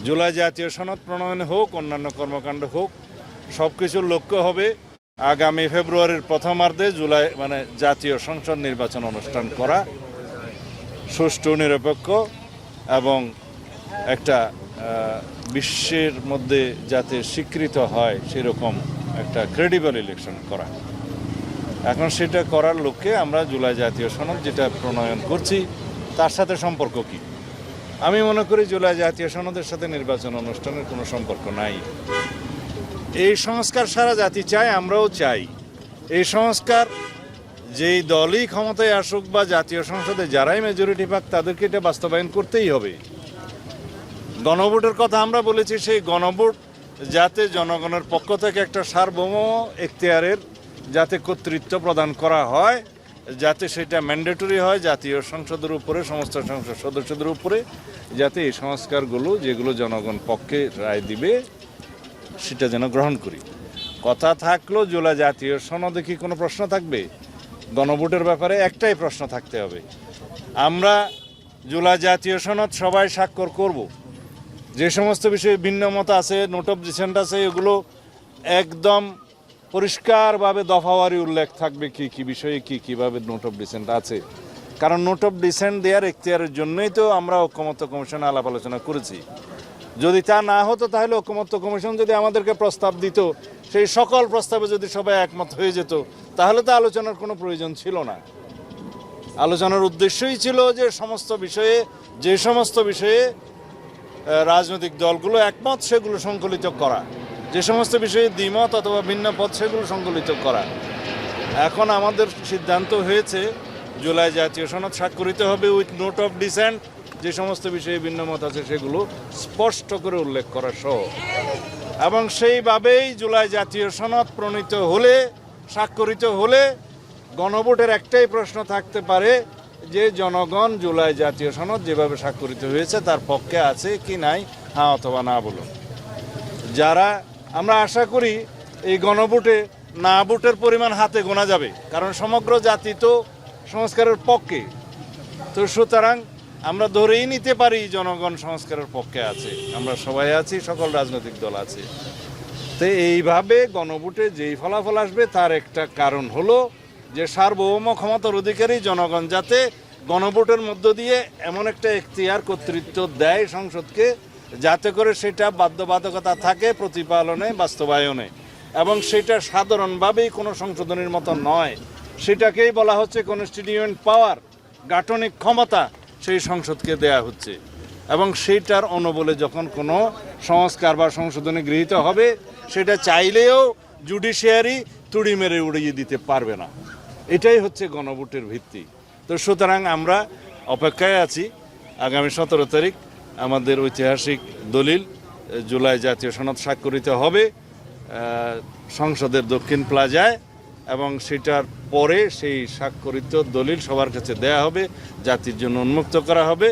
জুলাই জাতীয় সনদ প্রণয়ন হোক, অন্যান্য কর্মকাণ্ড হোক, সব কিছুর লক্ষ্য হবে আগামী ফেব্রুয়ারির প্রথমার্ধে জাতীয় সংসদ নির্বাচন অনুষ্ঠান করা, সুষ্ঠু, নিরপেক্ষ এবং একটা বিশ্বের মধ্যে যাতে স্বীকৃত হয় সেরকম একটা ক্রেডিবল ইলেকশন করা। এখন সেটা করার লক্ষ্যে আমরা জুলাই জাতীয় সনদ যেটা প্রণয়ন করছি তার সাথে সম্পর্ক কি? আমি মনে করি জুলাই জাতীয় সনদের সাথে নির্বাচন অনুষ্ঠানের কোনো সম্পর্ক নাই। এই সংস্কার সারা জাতি চায়, আমরাও চাই। এই সংস্কার যেই দলই ক্ষমতায় আসুক বা জাতীয় সংসদে যারাই মেজরিটি পাক তাদেরকে এটা বাস্তবায়ন করতেই হবে। গণভোটের কথা আমরা বলেছি, সেই গণভোট যাতে জনগণের পক্ষ থেকে একটা সার্বভৌম এখতিয়ারের যাতে কর্তৃত্ব প্রদান করা হয়, যাতে সেটা ম্যান্ডেটরি হয় জাতীয় সংসদের উপরে, সমস্ত সংসদ সদস্যদের উপরে, যাতে এই সংস্কারগুলো যেগুলো জনগণ পক্ষে রায় দিবে সেটা যেন গ্রহণ করি। কথা থাকলো জুলাই জাতীয় সনদে কি কোনো প্রশ্ন থাকবে? গণভোটের ব্যাপারে একটাই প্রশ্ন থাকতে হবে, আমরা জুলাই জাতীয় সনদ সবাই স্বাক্ষর করব। যে সমস্ত বিষয়ে ভিন্ন মত আছে, নোট অফ ডিসেন্ট আছে, এগুলো একদম পরিষ্কারভাবে দফাওয়ারি উল্লেখ থাকবে কি কি বিষয়ে কীভাবে নোট অফ ডিসেন্ট আছে। কারণ নোট অফ ডিসেন্ট দেওয়ার এখতিয়ারের জন্যই তো আমরা ঐকমত্য কমিশনে আলাপ আলোচনা করেছি। যদি তা না হতো তাহলে ঐকমত্য কমিশন যদি আমাদেরকে প্রস্তাব দিত, সেই সকল প্রস্তাবে যদি সবাই একমত হয়ে যেত, তাহলে তো আলোচনার কোনো প্রয়োজন ছিল না। আলোচনার উদ্দেশ্যই ছিল যে যে সমস্ত বিষয়ে রাজনৈতিক দলগুলো একমত সেগুলো সংকলিত করা, যে সমস্ত বিষয়ে দ্বিমত অথবা ভিন্ন পথ সেগুলো সংকলিত করা। এখন আমাদের সিদ্ধান্ত হয়েছে জুলাই জাতীয় সনদ স্বাক্ষরিত হবে উইথ নোট অফ ডিসেন্ট, যে সমস্ত বিষয়ে ভিন্ন মত আছে সেগুলো স্পষ্ট করে উল্লেখ করা সহ। এবং সেইভাবেই জুলাই জাতীয় সনদ প্রণীত হলে, স্বাক্ষরিত হলে গণভোটের একটাই প্রশ্ন থাকতে পারে যে জনগণ জুলাই জাতীয় সনদ যেভাবে স্বাক্ষরিত হয়েছে তার পক্ষে আছে কি নাই, হ্যাঁ অথবা না বলুন। যারা আমরা আশা করি এই গণভোটে না ভোটের পরিমাণ হাতে গোনা যাবে, কারণ সমগ্র জাতি তো সংস্কারের পক্ষে। তো সুতরাং আমরা ধরেই নিতে পারি জনগণ সংস্কারের পক্ষে আছে, আমরা সবাই আছি, সকল রাজনৈতিক দল আছে। তো এইভাবে গণভোটে যেই ফলাফল আসবে তার একটা কারণ হলো যে সার্বভৌম ক্ষমতার অধিকারী জনগণ যাতে গণভোটের মধ্য দিয়ে এমন একটা এখতিয়ার কর্তৃত্ব দেয় সংসদকে, যাতে করে সেটা বাধ্যবাধকতা থাকে প্রতিপালনে, বাস্তবায়নে, এবং সেটা সাধারণভাবেই কোনো সংশোধনের মতো নয়। সেটাকেই বলা হচ্ছে কনস্টিটিউয়েন্ট পাওয়ার, গাঠনিক ক্ষমতা সেই সংসদকে দেয়া হচ্ছে। এবং সেইটার অনুবলে যখন কোনো সংস্কার বা সংশোধনী গৃহীত হবে, সেটা চাইলেও জুডিশিয়ারি তুড়ি মেরে উড়িয়ে দিতে পারবে না। এটাই হচ্ছে গণভোটের ভিত্তি। তো সুতরাং আমরা অপেক্ষায় আছি, আগামী 17 তারিখ আমাদের ঐতিহাসিক দলিল জুলাই জাতীয় সনদ স্বাক্ষরিত হবে সংসদের দক্ষিণ প্লাজায়, এবং সেটার পরে সেই স্বাক্ষরিত দলিল সবার কাছে দেয়া হবে, জাতির জন্য উন্মুক্ত করা হবে।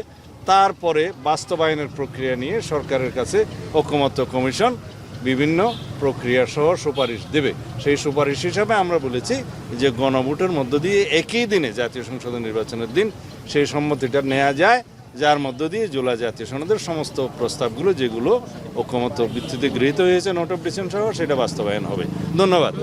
তারপরে বাস্তবায়নের প্রক্রিয়া নিয়ে সরকারের কাছে ঐকমত্য কমিশন বিভিন্ন প্রক্রিয়া সহ সুপারিশ দেবে। সেই সুপারিশ হিসাবে আমরা বলেছি যে গণভোটের মধ্য দিয়ে একই দিনে জাতীয় সংসদ নির্বাচনের দিন সেই সম্মতিটা নেওয়া যায়, যার মধ্য দিয়ে জুলাই জাতীয় সনদের সমস্ত প্রস্তাবগুলো যেগুলো ঐকমত্য ভিত্তিতে গৃহীত হয়েছে নোট অফ ডিসেন্ট সহ সেটা বাস্তবায়ন হবে। ধন্যবাদ।